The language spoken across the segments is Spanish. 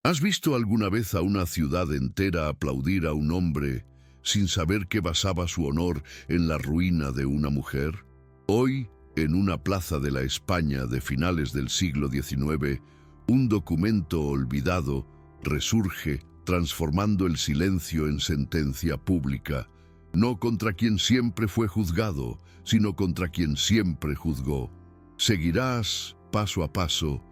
¿Has visto alguna vez a una ciudad entera aplaudir a un hombre sin saber que basaba su honor en la ruina de una mujer? Hoy, en una plaza de la España de finales del siglo XIX, un documento olvidado resurge transformando el silencio en sentencia pública, no contra quien siempre fue juzgado, sino contra quien siempre juzgó. Seguirás, paso a paso,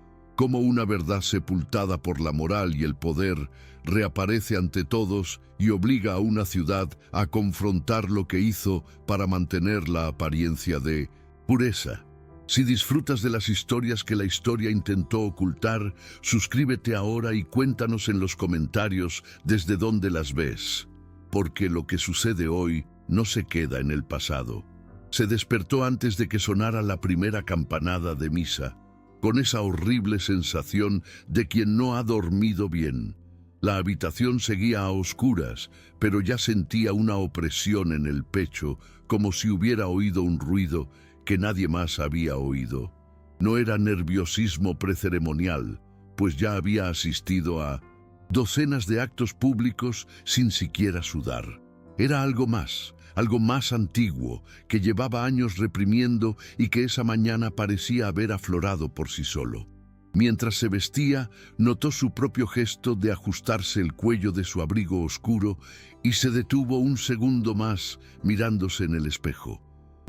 cómo una verdad sepultada por la moral y el poder reaparece ante todos y obliga a una ciudad a confrontar lo que hizo para mantener la apariencia de pureza. Si disfrutas de las historias que la historia intentó ocultar, suscríbete ahora y cuéntanos en los comentarios desde dónde las ves, porque lo que sucede hoy no se queda en el pasado. Se despertó antes de que sonara la primera campanada de misa, con esa horrible sensación de quien no ha dormido bien. La habitación seguía a oscuras, pero ya sentía una opresión en el pecho, como si hubiera oído un ruido que nadie más había oído. No era nerviosismo preceremonial, pues ya había asistido a docenas de actos públicos sin siquiera sudar. Era algo más antiguo, que llevaba años reprimiendo y que esa mañana parecía haber aflorado por sí solo. Mientras se vestía, notó su propio gesto de ajustarse el cuello de su abrigo oscuro y se detuvo un segundo más mirándose en el espejo.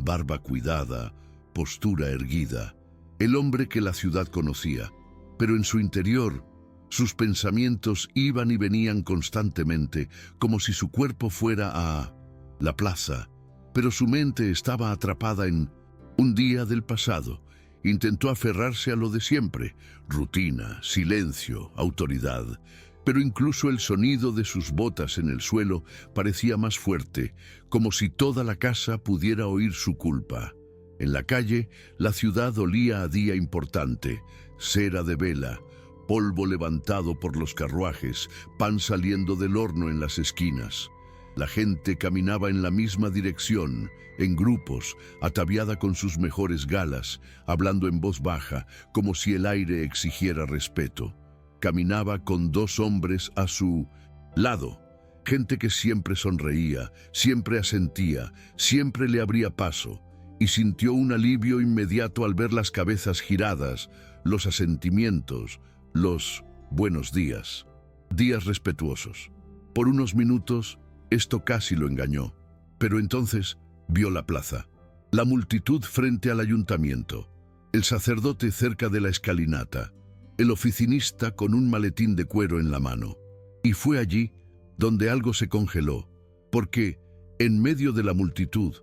Barba cuidada, postura erguida, el hombre que la ciudad conocía, pero en su interior, sus pensamientos iban y venían constantemente, como si su cuerpo fuera a la plaza, pero su mente estaba atrapada en un día del pasado. Intentó aferrarse a lo de siempre, rutina, silencio, autoridad, pero incluso el sonido de sus botas en el suelo parecía más fuerte, como si toda la casa pudiera oír su culpa. En la calle, la ciudad olía a día importante, cera de vela, polvo levantado por los carruajes, pan saliendo del horno en las esquinas. La gente caminaba en la misma dirección, en grupos, ataviada con sus mejores galas, hablando en voz baja, como si el aire exigiera respeto. Caminaba con dos hombres a su lado, gente que siempre sonreía, siempre asentía, siempre le abría paso, y sintió un alivio inmediato al ver las cabezas giradas, los asentimientos, los buenos días, días respetuosos. Por unos minutos, esto casi lo engañó, pero entonces vio la plaza, la multitud frente al ayuntamiento, el sacerdote cerca de la escalinata, el oficinista con un maletín de cuero en la mano. Y fue allí donde algo se congeló, porque, en medio de la multitud,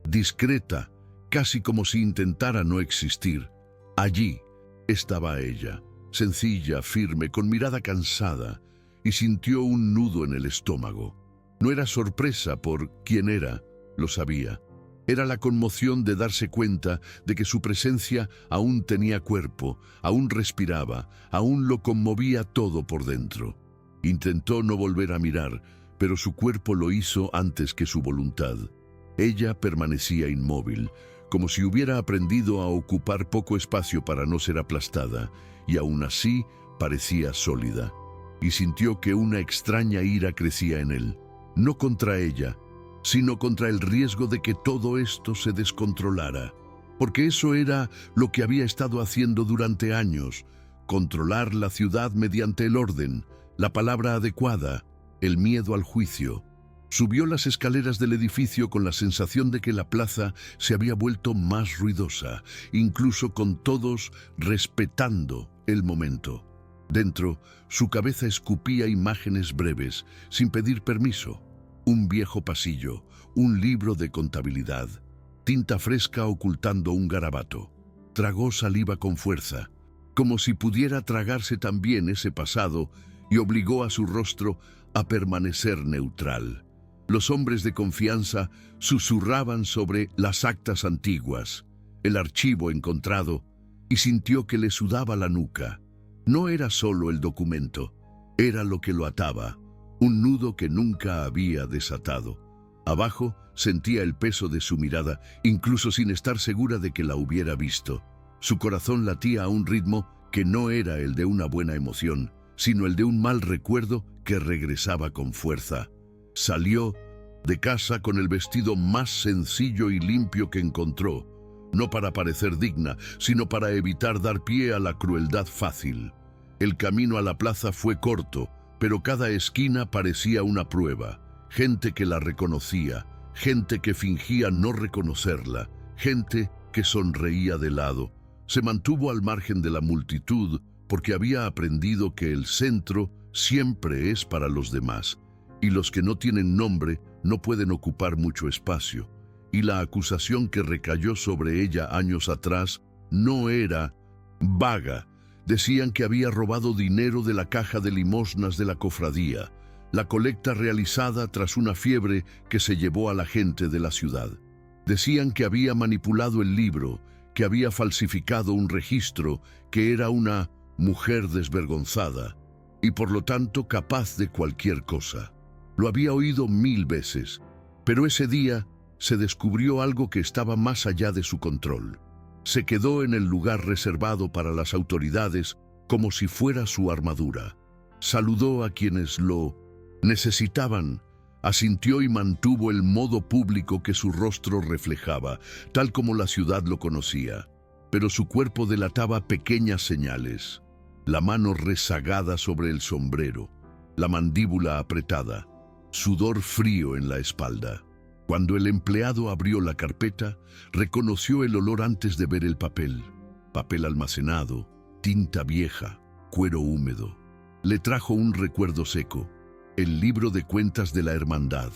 discreta, casi como si intentara no existir, allí estaba ella, sencilla, firme, con mirada cansada, y sintió un nudo en el estómago. No era sorpresa por quién era, lo sabía. Era la conmoción de darse cuenta de que su presencia aún tenía cuerpo, aún respiraba, aún lo conmovía todo por dentro. Intentó no volver a mirar, pero su cuerpo lo hizo antes que su voluntad. Ella permanecía inmóvil, como si hubiera aprendido a ocupar poco espacio para no ser aplastada, y aún así parecía sólida. Y sintió que una extraña ira crecía en él. No contra ella, sino contra el riesgo de que todo esto se descontrolara. Porque eso era lo que había estado haciendo durante años, controlar la ciudad mediante el orden, la palabra adecuada, el miedo al juicio. Subió las escaleras del edificio con la sensación de que la plaza se había vuelto más ruidosa, incluso con todos respetando el momento. Dentro, su cabeza escupía imágenes breves, sin pedir permiso. Un viejo pasillo, un libro de contabilidad, tinta fresca ocultando un garabato. Tragó saliva con fuerza, como si pudiera tragarse también ese pasado, y obligó a su rostro a permanecer neutral. Los hombres de confianza susurraban sobre las actas antiguas, el archivo encontrado, y sintió que le sudaba la nuca. No era solo el documento, era lo que lo ataba, un nudo que nunca había desatado. Abajo sentía el peso de su mirada, incluso sin estar segura de que la hubiera visto. Su corazón latía a un ritmo que no era el de una buena emoción, sino el de un mal recuerdo que regresaba con fuerza. Salió de casa con el vestido más sencillo y limpio que encontró, no para parecer digna, sino para evitar dar pie a la crueldad fácil. El camino a la plaza fue corto, pero cada esquina parecía una prueba. Gente que la reconocía, gente que fingía no reconocerla, gente que sonreía de lado. Se mantuvo al margen de la multitud porque había aprendido que el centro siempre es para los demás, y los que no tienen nombre no pueden ocupar mucho espacio. Y la acusación que recayó sobre ella años atrás no era vaga. Decían que había robado dinero de la caja de limosnas de la cofradía, la colecta realizada tras una fiebre que se llevó a la gente de la ciudad. Decían que había manipulado el libro, que había falsificado un registro, que era una mujer desvergonzada y por lo tanto capaz de cualquier cosa. Lo había oído 1000 veces, pero ese día se descubrió algo que estaba más allá de su control. Se quedó en el lugar reservado para las autoridades como si fuera su armadura. Saludó a quienes lo necesitaban, asintió y mantuvo el modo público que su rostro reflejaba, tal como la ciudad lo conocía. Pero su cuerpo delataba pequeñas señales: la mano rezagada sobre el sombrero, la mandíbula apretada, sudor frío en la espalda. Cuando el empleado abrió la carpeta, reconoció el olor antes de ver el papel. Papel almacenado, tinta vieja, cuero húmedo. Le trajo un recuerdo seco: el libro de cuentas de la hermandad,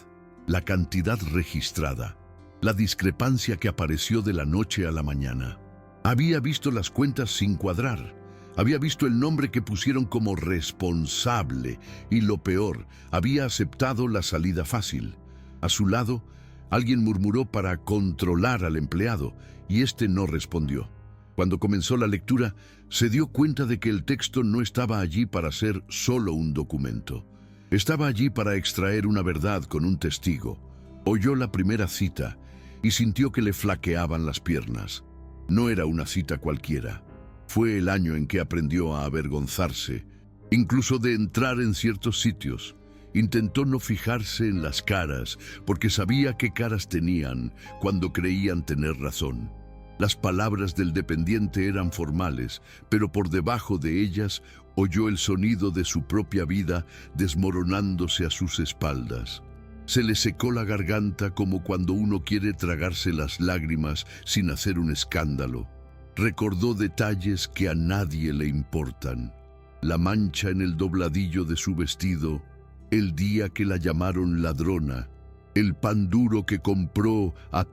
la cantidad registrada, la discrepancia que apareció de la noche a la mañana. Había visto las cuentas sin cuadrar, había visto el nombre que pusieron como responsable y, lo peor, había aceptado la salida fácil. A su lado, alguien murmuró para controlar al empleado y éste no respondió. Cuando comenzó la lectura, se dio cuenta de que el texto no estaba allí para ser solo un documento. Estaba allí para extraer una verdad con un testigo. Oyó la primera cita y sintió que le flaqueaban las piernas. No era una cita cualquiera. Fue el año en que aprendió a avergonzarse, incluso de entrar en ciertos sitios. Intentó no fijarse en las caras, porque sabía qué caras tenían cuando creían tener razón. Las palabras del dependiente eran formales, pero por debajo de ellas oyó el sonido de su propia vida desmoronándose a sus espaldas. Se le secó la garganta como cuando uno quiere tragarse las lágrimas sin hacer un escándalo. Recordó detalles que a nadie le importan: la mancha en el dobladillo de su vestido, el día que la llamaron ladrona, el pan duro que compró a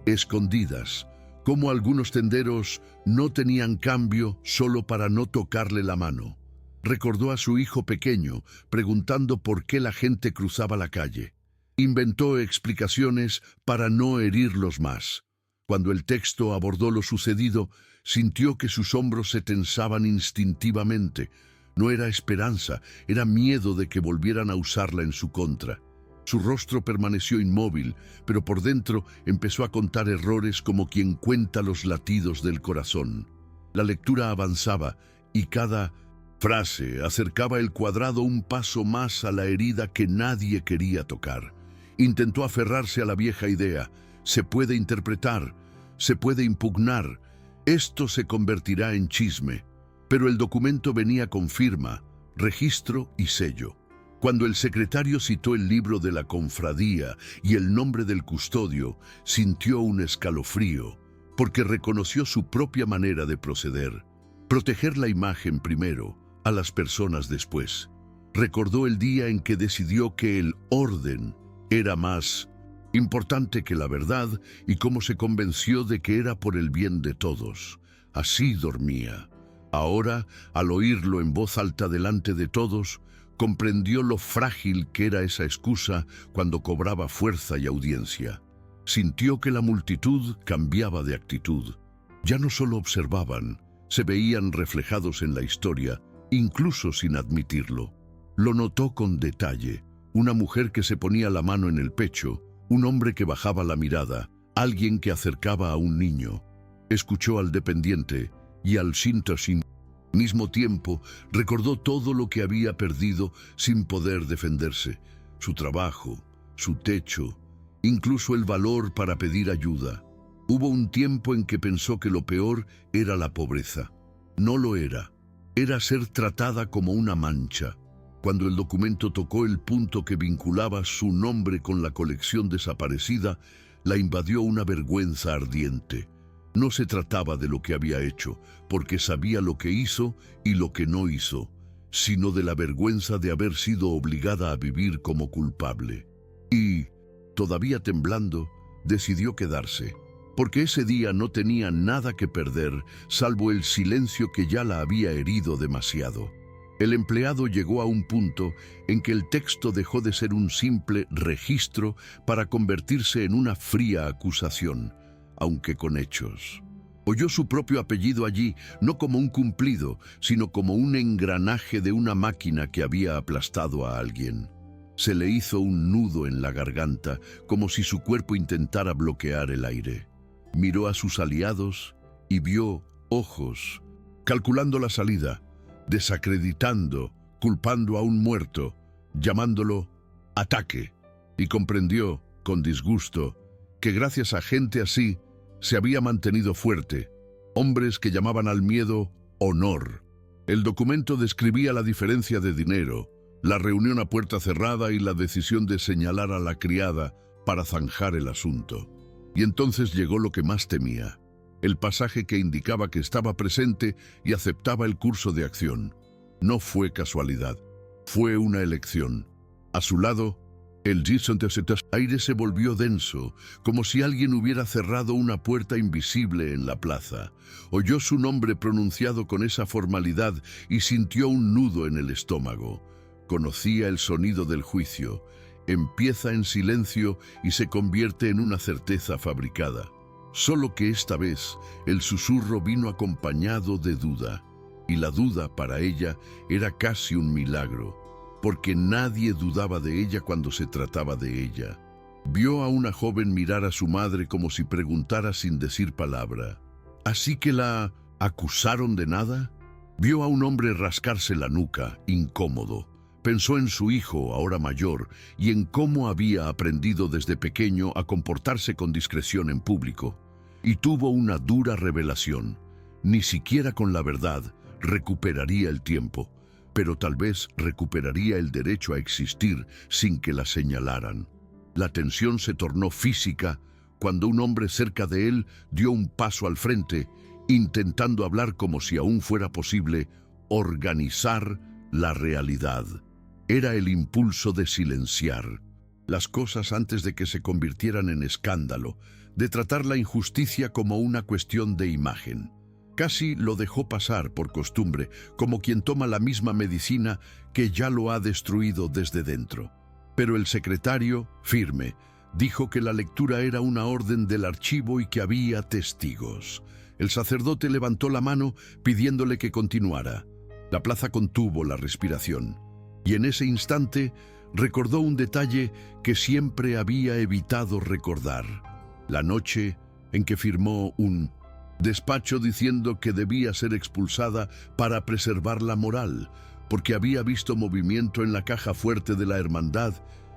escondidas, como algunos tenderos no tenían cambio solo para no tocarle la mano. Recordó a su hijo pequeño preguntando por qué la gente cruzaba la calle. Inventó explicaciones para no herirlos más. Cuando el texto abordó lo sucedido, sintió que sus hombros se tensaban instintivamente. No era esperanza, era miedo de que volvieran a usarla en su contra. Su rostro permaneció inmóvil, pero por dentro empezó a contar errores como quien cuenta los latidos del corazón. La lectura avanzaba y cada frase acercaba el cuadrado un paso más a la herida que nadie quería tocar. Intentó aferrarse a la vieja idea: se puede interpretar, se puede impugnar, esto se convertirá en chisme. Pero el documento venía con firma, registro y sello. Cuando el secretario citó el libro de la confradía y el nombre del custodio, sintió un escalofrío, porque reconoció su propia manera de proceder: proteger la imagen primero, a las personas después. Recordó el día en que decidió que el orden era más importante que la verdad y cómo se convenció de que era por el bien de todos. Así dormía. Ahora, al oírlo en voz alta delante de todos, comprendió lo frágil que era esa excusa cuando cobraba fuerza y audiencia. Sintió que la multitud cambiaba de actitud. Ya no solo observaban, se veían reflejados en la historia, incluso sin admitirlo. Lo notó con detalle: una mujer que se ponía la mano en el pecho, un hombre que bajaba la mirada, alguien que acercaba a un niño. Escuchó al dependiente y al sintosin Mismo tiempo, recordó todo lo que había perdido sin poder defenderse, su trabajo, su techo, incluso el valor para pedir ayuda. Hubo un tiempo en que pensó que lo peor era la pobreza. No lo era. Era ser tratada como una mancha. Cuando el documento tocó el punto que vinculaba su nombre con la colección desaparecida, la invadió una vergüenza ardiente. No se trataba de lo que había hecho, porque sabía lo que hizo y lo que no hizo, sino de la vergüenza de haber sido obligada a vivir como culpable. Y, todavía temblando, decidió quedarse, porque ese día no tenía nada que perder, salvo el silencio que ya la había herido demasiado. El empleado llegó a un punto en que el texto dejó de ser un simple registro para convertirse en una fría acusación, aunque con hechos. Oyó su propio apellido allí, no como un cumplido, sino como un engranaje de una máquina que había aplastado a alguien. Se le hizo un nudo en la garganta, como si su cuerpo intentara bloquear el aire. Miró a sus aliados y vio ojos, calculando la salida, desacreditando, culpando a un muerto, llamándolo ataque, y comprendió, con disgusto, que gracias a gente así se había mantenido fuerte, hombres que llamaban al miedo honor. El documento describía la diferencia de dinero, la reunión a puerta cerrada y la decisión de señalar a la criada para zanjar el asunto. Y entonces llegó lo que más temía, el pasaje que indicaba que estaba presente y aceptaba el curso de acción. No fue casualidad, fue una elección. A su lado, el aire se volvió denso, como si alguien hubiera cerrado una puerta invisible en la plaza. Oyó su nombre pronunciado con esa formalidad y sintió un nudo en el estómago. Conocía el sonido del juicio. Empieza en silencio y se convierte en una certeza fabricada. Solo que esta vez el susurro vino acompañado de duda, y la duda para ella era casi un milagro, porque nadie dudaba de ella cuando se trataba de ella. Vio a una joven mirar a su madre como si preguntara sin decir palabra. ¿Así que la acusaron de nada? Vio a un hombre rascarse la nuca, incómodo. Pensó en su hijo, ahora mayor, y en cómo había aprendido desde pequeño a comportarse con discreción en público. Y tuvo una dura revelación. Ni siquiera con la verdad recuperaría el tiempo, pero tal vez recuperaría el derecho a existir sin que la señalaran. La tensión se tornó física cuando un hombre cerca de él dio un paso al frente, intentando hablar como si aún fuera posible organizar la realidad. Era el impulso de silenciar las cosas antes de que se convirtieran en escándalo, de tratar la injusticia como una cuestión de imagen. Casi lo dejó pasar por costumbre, como quien toma la misma medicina que ya lo ha destruido desde dentro. Pero el secretario, firme, dijo que la lectura era una orden del archivo y que había testigos. El sacerdote levantó la mano pidiéndole que continuara. La plaza contuvo la respiración. Y en ese instante recordó un detalle que siempre había evitado recordar. La noche en que firmó un despacho diciendo que debía ser expulsada para preservar la moral, porque había visto movimiento en la caja fuerte de la hermandad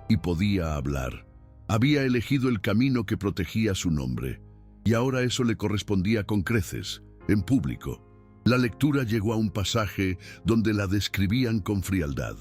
y podía hablar. Había elegido el camino que protegía su nombre, y ahora eso le correspondía con creces, en público. La lectura llegó a un pasaje donde la describían con frialdad,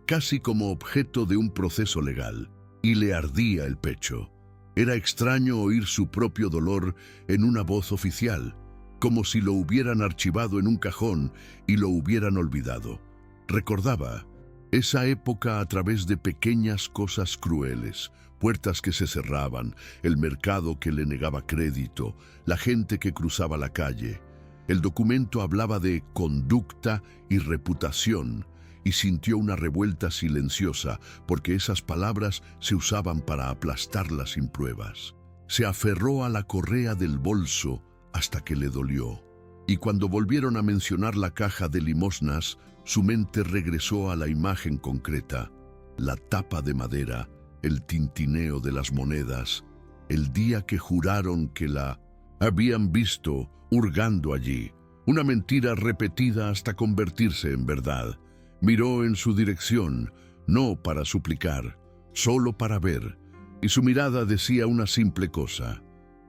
casi como objeto de un proceso legal, y le ardía el pecho. Era extraño oír su propio dolor en una voz oficial, como si lo hubieran archivado en un cajón y lo hubieran olvidado. Recordaba esa época a través de pequeñas cosas crueles, puertas que se cerraban, el mercado que le negaba crédito, la gente que cruzaba la calle. El documento hablaba de conducta y reputación, y sintió una revuelta silenciosa porque esas palabras se usaban para aplastarla sin pruebas. Se aferró a la correa del bolso hasta que le dolió, y cuando volvieron a mencionar la caja de limosnas, su mente regresó a la imagen concreta, la tapa de madera, el tintineo de las monedas, el día que juraron que la habían visto hurgando allí, una mentira repetida hasta convertirse en verdad. Miró en su dirección, no para suplicar, solo para ver, y su mirada decía una simple cosa: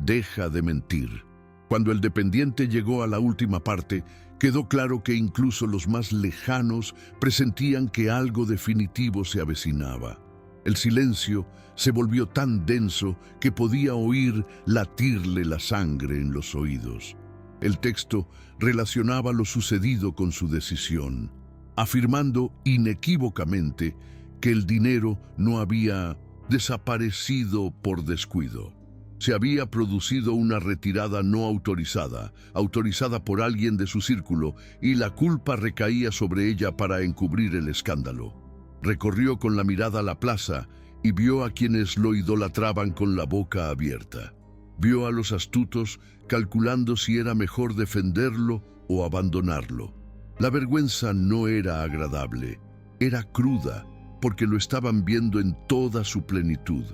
deja de mentir. Cuando el dependiente llegó a la última parte, quedó claro que incluso los más lejanos presentían que algo definitivo se avecinaba. El silencio se volvió tan denso que podía oír latirle la sangre en los oídos. El texto relacionaba lo sucedido con su decisión, afirmando inequívocamente que el dinero no había desaparecido por descuido. Se había producido una retirada no autorizada, autorizada por alguien de su círculo, y la culpa recaía sobre ella para encubrir el escándalo. Recorrió con la mirada la plaza y vio a quienes lo idolatraban con la boca abierta. Vio a los astutos calculando si era mejor defenderlo o abandonarlo. La vergüenza no era agradable, era cruda, porque lo estaban viendo en toda su plenitud.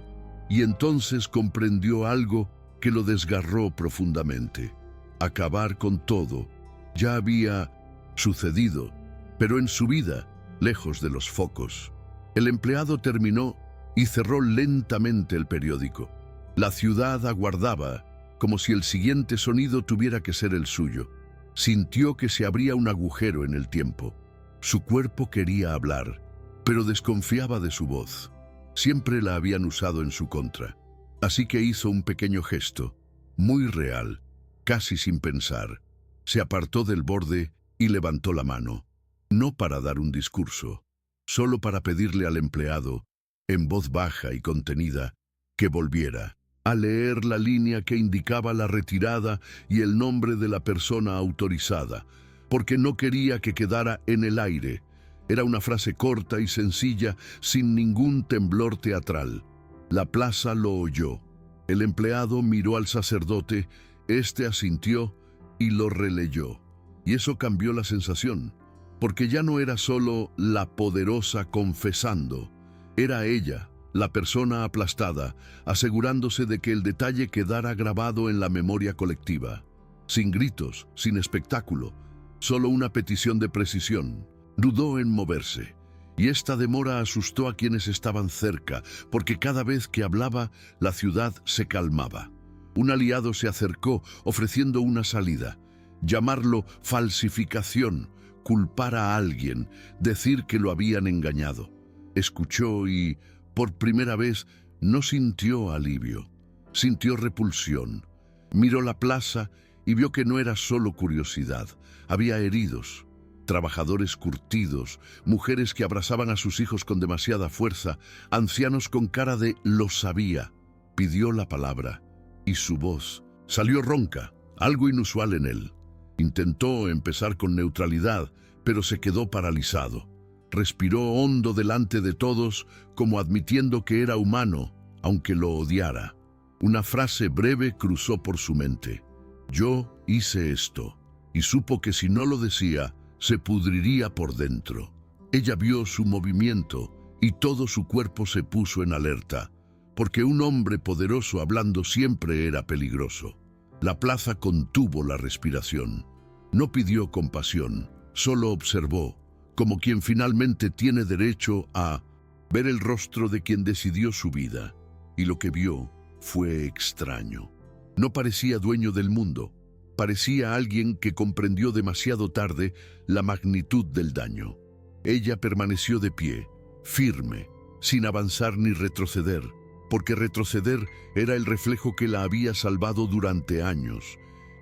Y entonces comprendió algo que lo desgarró profundamente. Acabar con todo ya había sucedido, pero en su vida, lejos de los focos. El empleado terminó y cerró lentamente el periódico. La ciudad aguardaba, como si el siguiente sonido tuviera que ser el suyo. Sintió que se abría un agujero en el tiempo. Su cuerpo quería hablar, pero desconfiaba de su voz. Siempre la habían usado en su contra. Así que hizo un pequeño gesto, muy real, casi sin pensar. Se apartó del borde y levantó la mano. No para dar un discurso, solo para pedirle al empleado, en voz baja y contenida, que volviera a leer la línea que indicaba la retirada y el nombre de la persona autorizada, porque no quería que quedara en el aire. Era una frase corta y sencilla, sin ningún temblor teatral. La plaza lo oyó. El empleado miró al sacerdote, éste asintió y lo releyó. Y eso cambió la sensación, porque ya no era solo la poderosa confesando, era ella, la persona aplastada, asegurándose de que el detalle quedara grabado en la memoria colectiva. Sin gritos, sin espectáculo, solo una petición de precisión. Dudó en moverse, y esta demora asustó a quienes estaban cerca, porque cada vez que hablaba, la ciudad se calmaba. Un aliado se acercó, ofreciendo una salida. Llamarlo falsificación, culpar a alguien, decir que lo habían engañado. Escuchó y, por primera vez, no sintió alivio, sintió repulsión. Miró la plaza y vio que no era solo curiosidad, había heridos, trabajadores curtidos, mujeres que abrazaban a sus hijos con demasiada fuerza, ancianos con cara de «lo sabía». Pidió la palabra y su voz salió ronca, algo inusual en él. Intentó empezar con neutralidad, pero se quedó paralizado. Respiró hondo delante de todos, como admitiendo que era humano, aunque lo odiara. Una frase breve cruzó por su mente. «Yo hice esto», y supo que si no lo decía, se pudriría por dentro. Ella vio su movimiento y todo su cuerpo se puso en alerta, porque un hombre poderoso hablando siempre era peligroso. La plaza contuvo la respiración. No pidió compasión, solo observó, como quien finalmente tiene derecho a ver el rostro de quien decidió su vida. Y lo que vio fue extraño. No parecía dueño del mundo. Parecía alguien que comprendió demasiado tarde la magnitud del daño. Ella permaneció de pie, firme, sin avanzar ni retroceder, porque retroceder era el reflejo que la había salvado durante años,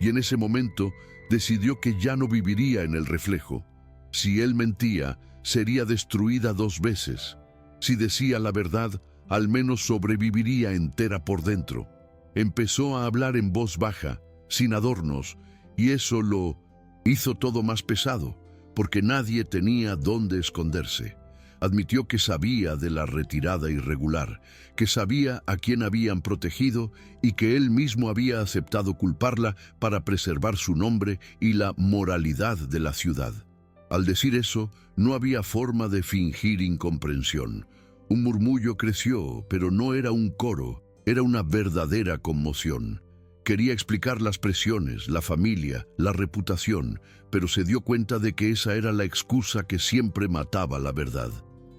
y en ese momento decidió que ya no viviría en el reflejo. Si él mentía, sería destruida 2 veces. Si decía la verdad, al menos sobreviviría entera por dentro. Empezó a hablar en voz baja, sin adornos, y eso lo hizo todo más pesado, porque nadie tenía dónde esconderse. Admitió que sabía de la retirada irregular, que sabía a quién habían protegido y que él mismo había aceptado culparla para preservar su nombre y la moralidad de la ciudad. Al decir eso, no había forma de fingir incomprensión. Un murmullo creció, pero no era un coro, era una verdadera conmoción. Quería explicar las presiones, la familia, la reputación, pero se dio cuenta de que esa era la excusa que siempre mataba la verdad.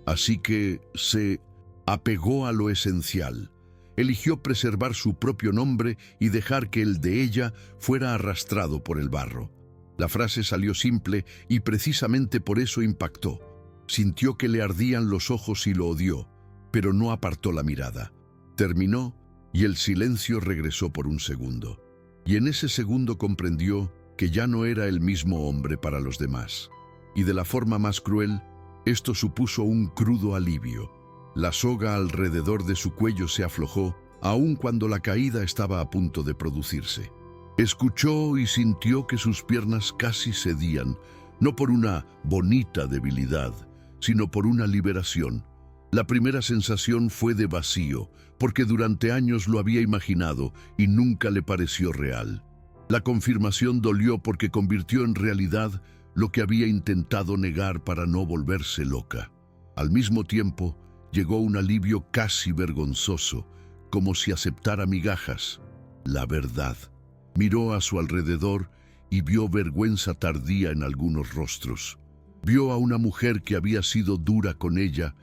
Así que se apegó a lo esencial. Eligió preservar su propio nombre y dejar que el de ella fuera arrastrado por el barro. La frase salió simple y precisamente por eso impactó. Sintió que le ardían los ojos y lo odió, pero no apartó la mirada. Terminó y el silencio regresó por un segundo. Y en ese segundo comprendió que ya no era el mismo hombre para los demás. Y de la forma más cruel, esto supuso un crudo alivio. La soga alrededor de su cuello se aflojó, aun cuando la caída estaba a punto de producirse. Escuchó y sintió que sus piernas casi cedían, no por una bonita debilidad, sino por una liberación. La primera sensación fue de vacío, porque durante años lo había imaginado y nunca le pareció real. La confirmación dolió porque convirtió en realidad lo que había intentado negar para no volverse loca. Al mismo tiempo, llegó un alivio casi vergonzoso, como si aceptara migajas, la verdad. Miró a su alrededor y vio vergüenza tardía en algunos rostros. Vio a una mujer que había sido dura con ella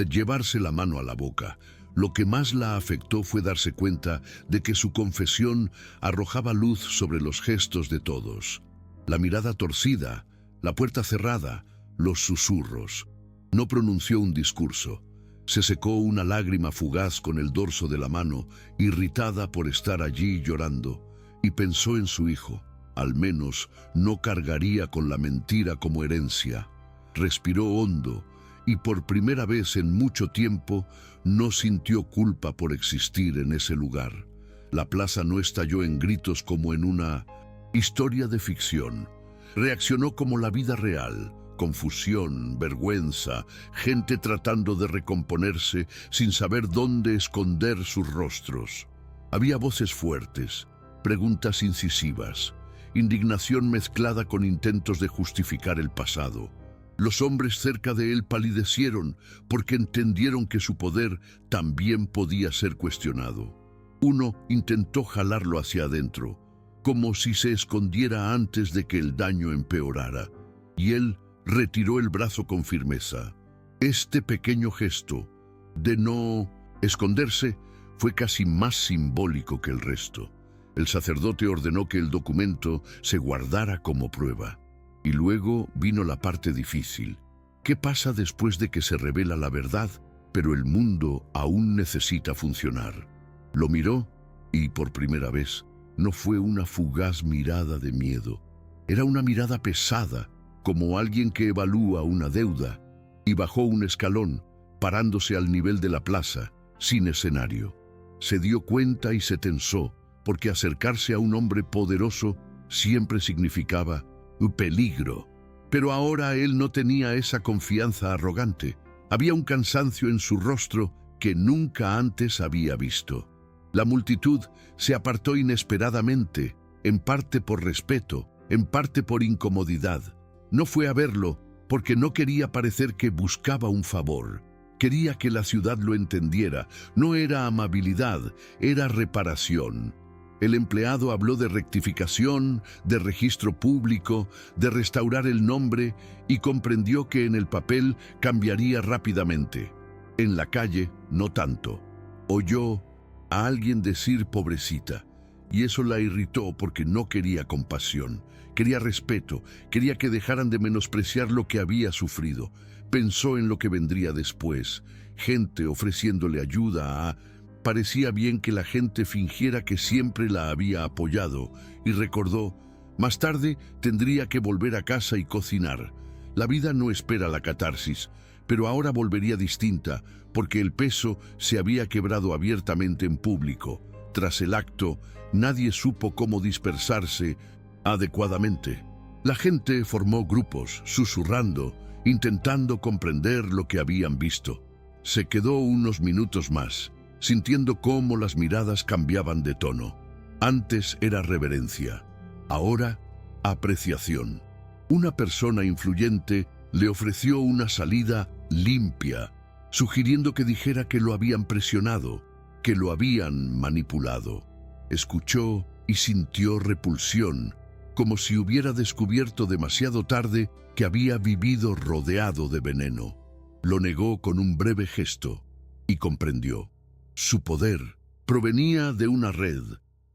llevarse la mano a la boca. Lo que más la afectó fue darse cuenta de que su confesión arrojaba luz sobre los gestos de todos. La mirada torcida, la puerta cerrada, los susurros. No pronunció un discurso. Se secó una lágrima fugaz con el dorso de la mano, irritada por estar allí llorando, y pensó en su hijo. Al menos no cargaría con la mentira como herencia. Respiró hondo y por primera vez en mucho tiempo no sintió culpa por existir en ese lugar. La plaza no estalló en gritos como en una historia de ficción. Reaccionó como la vida real. Confusión, vergüenza, gente tratando de recomponerse sin saber dónde esconder sus rostros. Había voces fuertes, preguntas incisivas, indignación mezclada con intentos de justificar el pasado. Los hombres cerca de él palidecieron porque entendieron que su poder también podía ser cuestionado. Uno intentó jalarlo hacia adentro, como si se escondiera antes de que el daño empeorara, y él retiró el brazo con firmeza. Este pequeño gesto de no esconderse fue casi más simbólico que el resto. El sacerdote ordenó que el documento se guardara como prueba. Y luego vino la parte difícil. ¿Qué pasa después de que se revela la verdad, pero el mundo aún necesita funcionar? Lo miró y por primera vez no fue una fugaz mirada de miedo. Era una mirada pesada, como alguien que evalúa una deuda, y bajó un escalón, parándose al nivel de la plaza, sin escenario. Se dio cuenta y se tensó, porque acercarse a un hombre poderoso siempre significaba un peligro. Pero ahora él no tenía esa confianza arrogante. Había un cansancio en su rostro que nunca antes había visto. La multitud se apartó inesperadamente, en parte por respeto, en parte por incomodidad. No fue a verlo porque no quería parecer que buscaba un favor. Quería que la ciudad lo entendiera. No era amabilidad, era reparación. El empleado habló de rectificación, de registro público, de restaurar el nombre y comprendió que en el papel cambiaría rápidamente. En la calle, no tanto. Oyó a alguien decir pobrecita, y eso la irritó porque no quería compasión. Quería respeto, quería que dejaran de menospreciar lo que había sufrido. Pensó en lo que vendría después, gente ofreciéndole ayuda a... Parecía bien que la gente fingiera que siempre la había apoyado, y recordó, más tarde tendría que volver a casa y cocinar. La vida no espera la catarsis, pero ahora volvería distinta, porque el peso se había quebrado abiertamente en público. Tras el acto, nadie supo cómo dispersarse adecuadamente. La gente formó grupos, susurrando, intentando comprender lo que habían visto. Se quedó unos minutos más, sintiendo cómo las miradas cambiaban de tono. Antes era reverencia, ahora apreciación. Una persona influyente le ofreció una salida limpia, sugiriendo que dijera que lo habían presionado, que lo habían manipulado. Escuchó y sintió repulsión, como si hubiera descubierto demasiado tarde que había vivido rodeado de veneno. Lo negó con un breve gesto y comprendió. Su poder provenía de una red.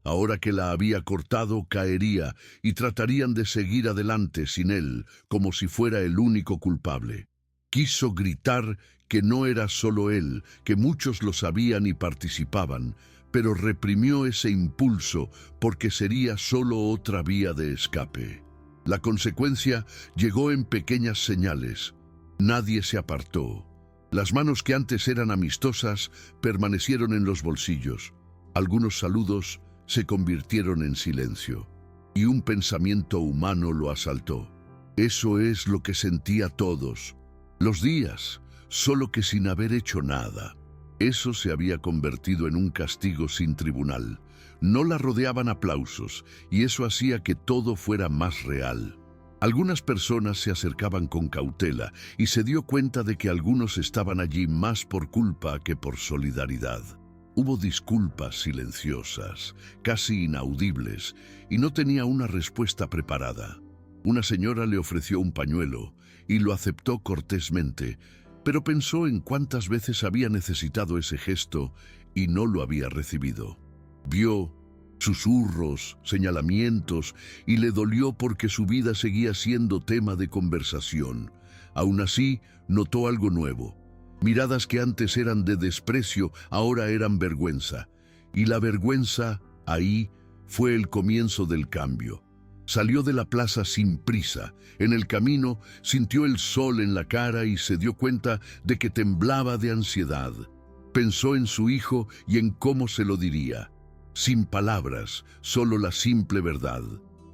Ahora que la había cortado, caería y tratarían de seguir adelante sin él, como si fuera el único culpable. Quiso gritar que no era solo él, que muchos lo sabían y participaban, pero reprimió ese impulso porque sería solo otra vía de escape. La consecuencia llegó en pequeñas señales. Nadie se apartó. Las manos que antes eran amistosas permanecieron en los bolsillos. Algunos saludos se convirtieron en silencio, y un pensamiento humano lo asaltó. Eso es lo que sentía todos los días, solo que sin haber hecho nada. Eso se había convertido en un castigo sin tribunal. No la rodeaban aplausos, y eso hacía que todo fuera más real. Algunas personas se acercaban con cautela, y se dio cuenta de que algunos estaban allí más por culpa que por solidaridad. Hubo disculpas silenciosas, casi inaudibles, y no tenía una respuesta preparada. Una señora le ofreció un pañuelo, y lo aceptó cortésmente, pero pensó en cuántas veces había necesitado ese gesto y no lo había recibido. Vio susurros, señalamientos, y le dolió porque su vida seguía siendo tema de conversación. Aún así, notó algo nuevo. Miradas que antes eran de desprecio, ahora eran vergüenza. Y la vergüenza, ahí, fue el comienzo del cambio. Salió de la plaza sin prisa. En el camino sintió el sol en la cara y se dio cuenta de que temblaba de ansiedad. Pensó en su hijo y en cómo se lo diría. Sin palabras, solo la simple verdad.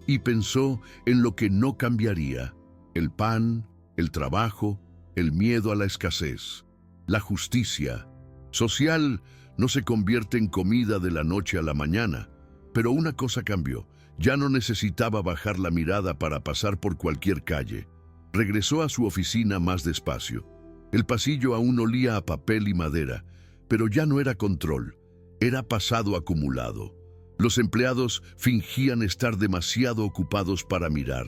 Y pensó en lo que no cambiaría: el pan, el trabajo, el miedo a la escasez. La justicia social no se convierte en comida de la noche a la mañana, pero una cosa cambió. Ya no necesitaba bajar la mirada para pasar por cualquier calle. Regresó a su oficina más despacio. El pasillo aún olía a papel y madera, pero ya no era control, era pasado acumulado. Los empleados fingían estar demasiado ocupados para mirar.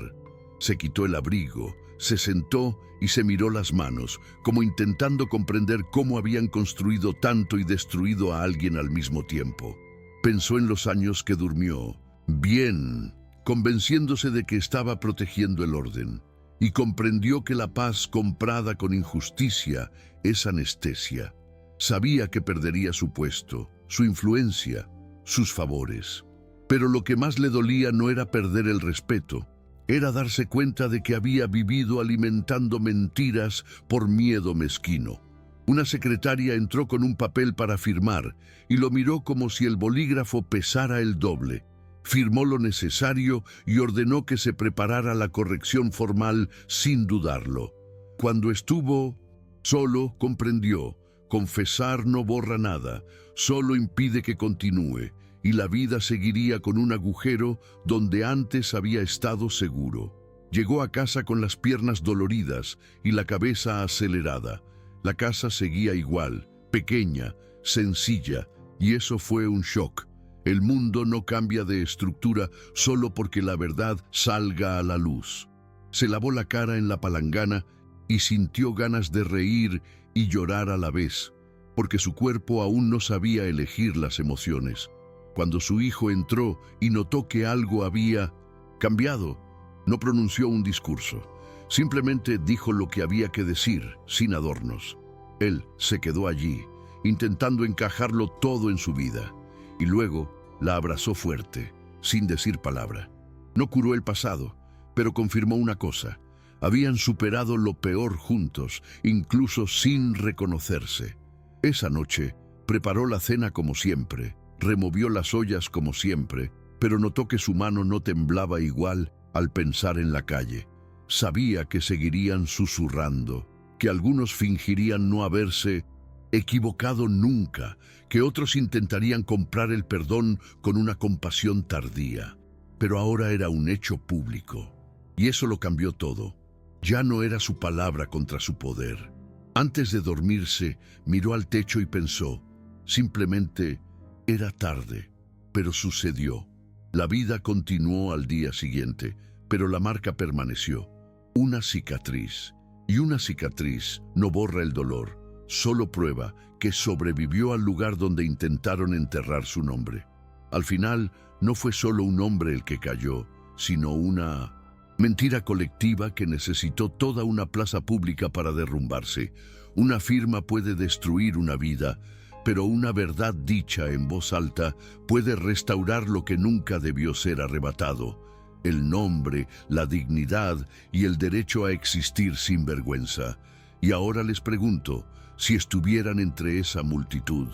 Se quitó el abrigo, se sentó y se miró las manos, como intentando comprender cómo habían construido tanto y destruido a alguien al mismo tiempo. Pensó en los años que durmió bien, convenciéndose de que estaba protegiendo el orden, y comprendió que la paz comprada con injusticia es anestesia. Sabía que perdería su puesto, su influencia, sus favores. Pero lo que más le dolía no era perder el respeto, era darse cuenta de que había vivido alimentando mentiras por miedo mezquino. Una secretaria entró con un papel para firmar y lo miró como si el bolígrafo pesara el doble. Firmó lo necesario y ordenó que se preparara la corrección formal sin dudarlo. Cuando estuvo solo, comprendió: confesar no borra nada, solo impide que continúe, y la vida seguiría con un agujero donde antes había estado seguro. Llegó a casa con las piernas doloridas y la cabeza acelerada. La casa seguía igual, pequeña, sencilla, y eso fue un shock. El mundo no cambia de estructura solo porque la verdad salga a la luz. Se lavó la cara en la palangana y sintió ganas de reír y llorar a la vez, porque su cuerpo aún no sabía elegir las emociones. Cuando su hijo entró y notó que algo había cambiado, no pronunció un discurso. Simplemente dijo lo que había que decir, sin adornos. Él se quedó allí, intentando encajarlo todo en su vida. Y luego la abrazó fuerte, sin decir palabra. No curó el pasado, pero confirmó una cosa: habían superado lo peor juntos, incluso sin reconocerse. Esa noche preparó la cena como siempre, removió las ollas como siempre, pero notó que su mano no temblaba igual al pensar en la calle. Sabía que seguirían susurrando, que algunos fingirían no haberse equivocado nunca, que otros intentarían comprar el perdón con una compasión tardía. Pero ahora era un hecho público, y eso lo cambió todo. Ya no era su palabra contra su poder. Antes de dormirse, miró al techo y pensó: simplemente era tarde, pero sucedió. La vida continuó al día siguiente, pero la marca permaneció. Una cicatriz. Y una cicatriz no borra el dolor, solo prueba que sobrevivió al lugar donde intentaron enterrar su nombre. Al final, no fue solo un hombre el que cayó, sino una mentira colectiva que necesitó toda una plaza pública para derrumbarse. Una firma puede destruir una vida, pero una verdad dicha en voz alta puede restaurar lo que nunca debió ser arrebatado: el nombre, la dignidad y el derecho a existir sin vergüenza. Y ahora les pregunto, si estuvieran entre esa multitud,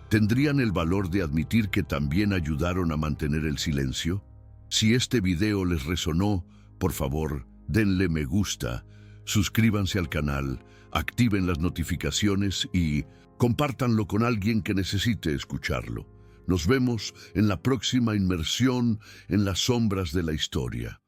¿tendrían el valor de admitir que también ayudaron a mantener el silencio? Si este video les resonó, por favor, denle me gusta, suscríbanse al canal, activen las notificaciones y compártanlo con alguien que necesite escucharlo. Nos vemos en la próxima inmersión en las sombras de la historia.